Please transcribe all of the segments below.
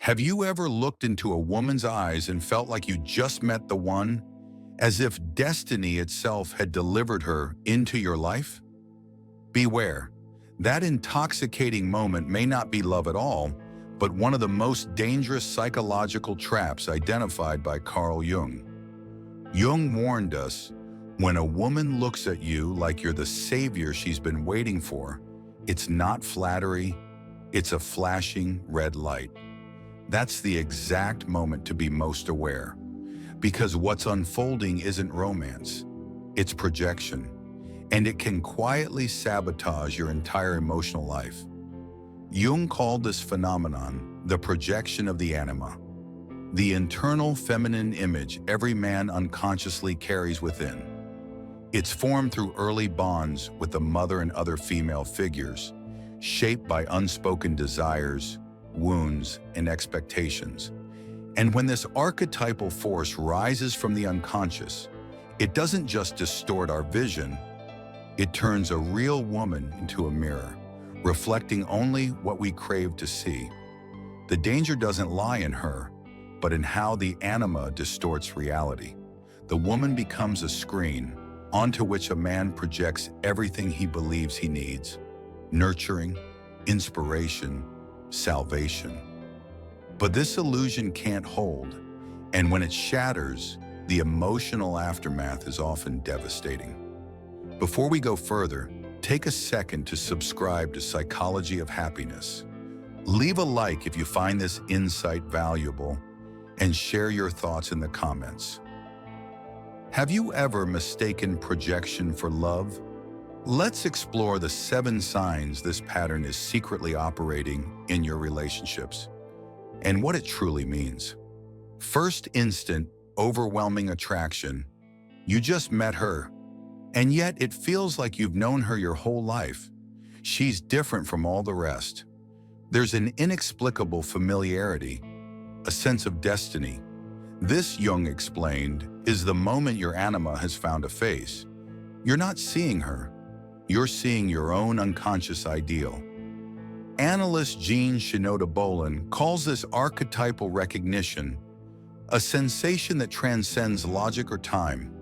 Have you ever looked into a woman's eyes and felt like you just met the one, as if destiny itself had delivered her into your life? Beware, that intoxicating moment may not be love at all, but one of the most dangerous psychological traps identified by Carl Jung. Jung warned us, when a woman looks at you like you're the savior she's been waiting for, it's not flattery, it's a flashing red light. That's the exact moment to be most aware, because what's unfolding isn't romance, it's projection, and it can quietly sabotage your entire emotional life. Jung called this phenomenon the projection of the anima, the internal feminine image every man unconsciously carries within. It's formed through early bonds with the mother and other female figures, shaped by unspoken desires, wounds, and expectations. And when this archetypal force rises from the unconscious, it doesn't just distort our vision, it turns a real woman into a mirror, reflecting only what we crave to see. The danger doesn't lie in her, but in how the anima distorts reality. The woman becomes a screen onto which a man projects everything he believes he needs: nurturing, inspiration, salvation. But this illusion can't hold, and when it shatters, the emotional aftermath is often devastating. Before we go further, take a second to subscribe to Psychology of Happiness. Leave a like if you find this insight valuable, and share your thoughts in the comments. Have you ever mistaken projection for love? Let's explore the 7 signs this pattern is secretly operating in your relationships, and what it truly means. First instant, overwhelming attraction. You just met her, and yet it feels like you've known her your whole life. She's different from all the rest. There's an inexplicable familiarity, a sense of destiny. This, Jung explained, is the moment your anima has found a face. You're not seeing her, you're seeing your own unconscious ideal. Analyst Jean Shinoda Bolin calls this archetypal recognition a sensation that transcends logic or time,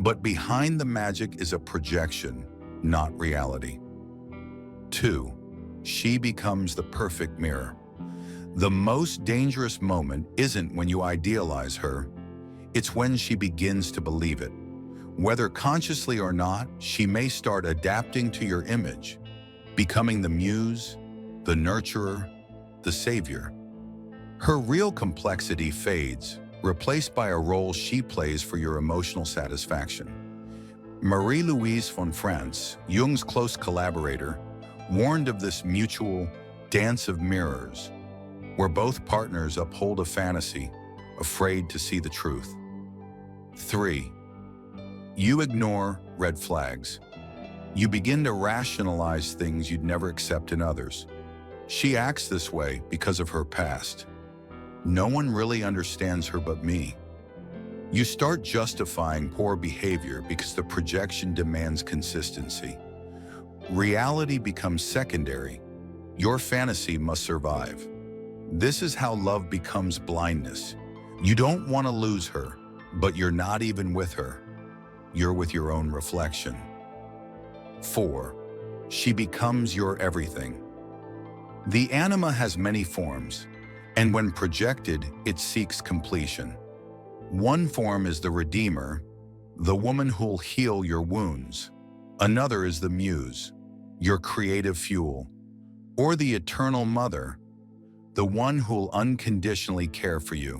but behind the magic is a projection, not reality. 2. She becomes the perfect mirror. The most dangerous moment isn't when you idealize her, it's when she begins to believe it. Whether consciously or not, she may start adapting to your image, becoming the muse, the nurturer, the savior. Her real complexity fades, replaced by a role she plays for your emotional satisfaction. Marie-Louise von France, Jung's close collaborator, warned of this mutual dance of mirrors, where both partners uphold a fantasy, afraid to see the truth. 3. You ignore red flags. You begin to rationalize things you'd never accept in others. She acts this way because of her past. No one really understands her but me. You start justifying poor behavior because the projection demands consistency. Reality becomes secondary. Your fantasy must survive. This is how love becomes blindness. You don't want to lose her, but you're not even with her. You're with your own reflection. 4. She becomes your everything. The anima has many forms, and when projected, it seeks completion. One form is the redeemer, the woman who'll heal your wounds. Another is the muse, your creative fuel, or the eternal mother, the one who'll unconditionally care for you.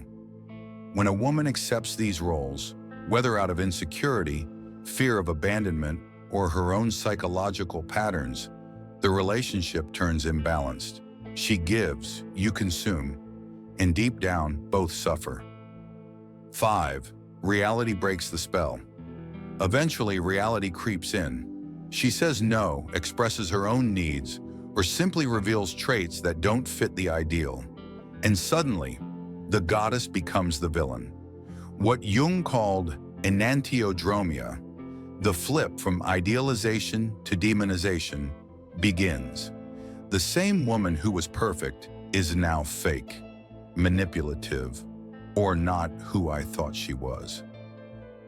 When a woman accepts these roles, whether out of insecurity, fear of abandonment, or her own psychological patterns, the relationship turns imbalanced. She gives, you consume, and deep down, both suffer. 5. Reality breaks the spell. Eventually, reality creeps in. She says no, expresses her own needs, or simply reveals traits that don't fit the ideal. And suddenly, the goddess becomes the villain. What Jung called enantiodromia, the flip from idealization to demonization, begins. The same woman who was perfect is now fake, manipulative, or not who I thought she was.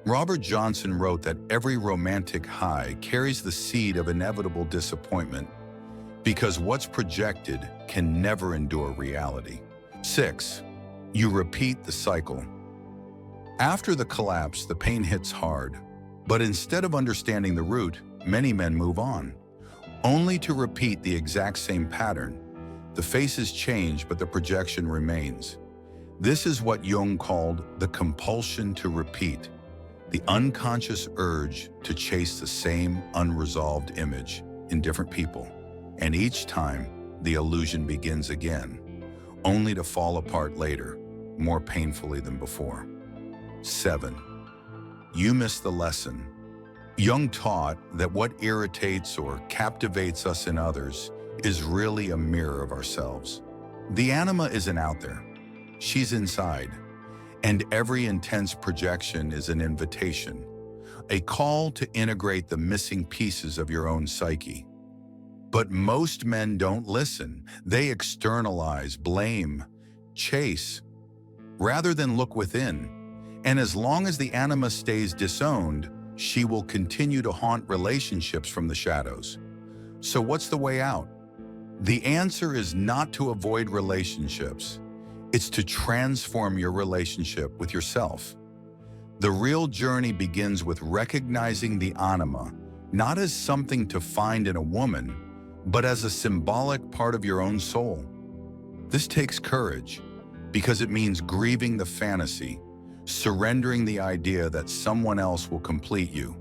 Robert Johnson wrote that every romantic high carries the seed of inevitable disappointment because what's projected can never endure reality. 6. You repeat the cycle. After the collapse, the pain hits hard, but instead of understanding the root, many men move on, only to repeat the exact same pattern. The faces change, but the projection remains. This is what Jung called the compulsion to repeat, the unconscious urge to chase the same unresolved image in different people. And each time, the illusion begins again, only to fall apart later, more painfully than before. 7. You miss the lesson. Jung taught that what irritates or captivates us in others is really a mirror of ourselves. The anima isn't out there. She's inside. And every intense projection is an invitation, a call to integrate the missing pieces of your own psyche. But most men don't listen. They externalize, blame, chase, rather than look within. And as long as the anima stays disowned, she will continue to haunt relationships from the shadows. So what's the way out? The answer is not to avoid relationships. It's to transform your relationship with yourself. The real journey begins with recognizing the anima, not as something to find in a woman, but as a symbolic part of your own soul. This takes courage, because it means grieving the fantasy, surrendering the idea that someone else will complete you.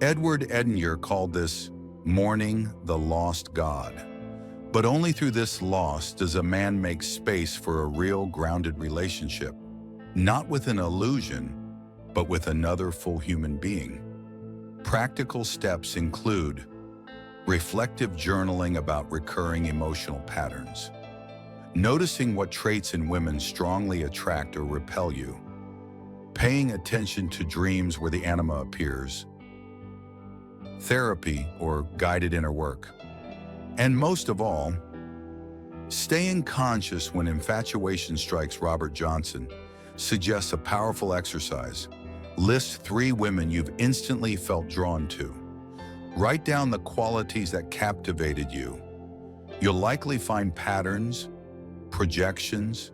Edward Edinger called this mourning the lost God. But only through this loss does a man make space for a real grounded relationship, not with an illusion, but with another full human being. Practical steps include reflective journaling about recurring emotional patterns, noticing what traits in women strongly attract or repel you, paying attention to dreams where the anima appears, therapy or guided inner work, and most of all, staying conscious when infatuation strikes. Robert Johnson suggests a powerful exercise. List 3 women you've instantly felt drawn to. Write down the qualities that captivated you. You'll likely find patterns, projections,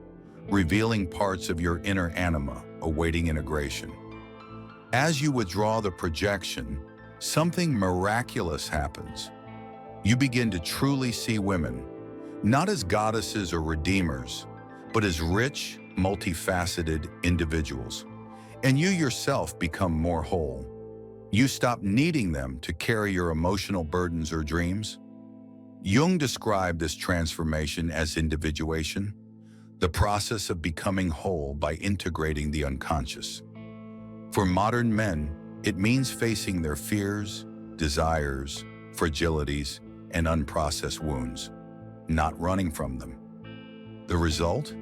revealing parts of your inner anima awaiting integration. As you withdraw the projection, something miraculous happens. You begin to truly see women, not as goddesses or redeemers, but as rich, multifaceted individuals. And you yourself become more whole. You stop needing them to carry your emotional burdens or dreams. Jung described this transformation as individuation, the process of becoming whole by integrating the unconscious. For modern men, it means facing their fears, desires, fragilities, and unprocessed wounds, not running from them. The result?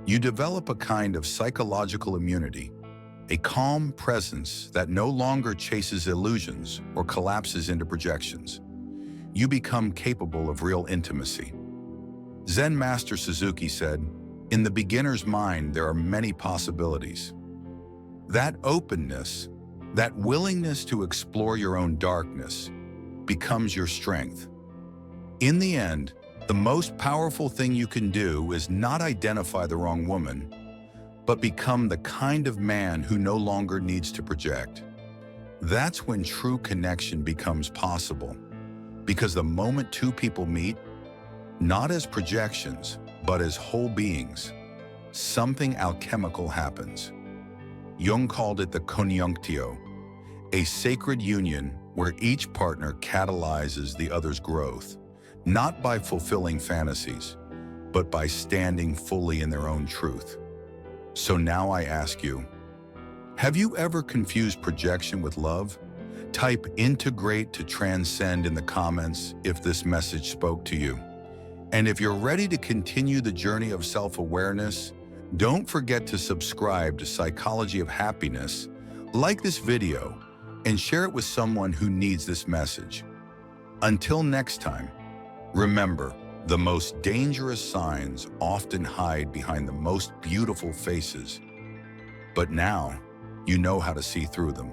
You develop a kind of psychological immunity, a calm presence that no longer chases illusions or collapses into projections. You become capable of real intimacy. Zen Master Suzuki said, "In the beginner's mind, there are many possibilities." That openness, that willingness to explore your own darkness, becomes your strength. In the end, the most powerful thing you can do is not identify the wrong woman, but become the kind of man who no longer needs to project. That's when true connection becomes possible, because the moment 2 people meet, not as projections, but as whole beings, something alchemical happens. Jung called it the conjunctio, a sacred union where each partner catalyzes the other's growth, not by fulfilling fantasies, but by standing fully in their own truth. So now I ask you, have you ever confused projection with love? Type integrate to transcend in the comments if this message spoke to you. And if you're ready to continue the journey of self-awareness, don't forget to subscribe to Psychology of Happiness, like this video, and share it with someone who needs this message. Until next time, remember, The most dangerous signs often hide behind the most beautiful faces, but now you know how to see through them.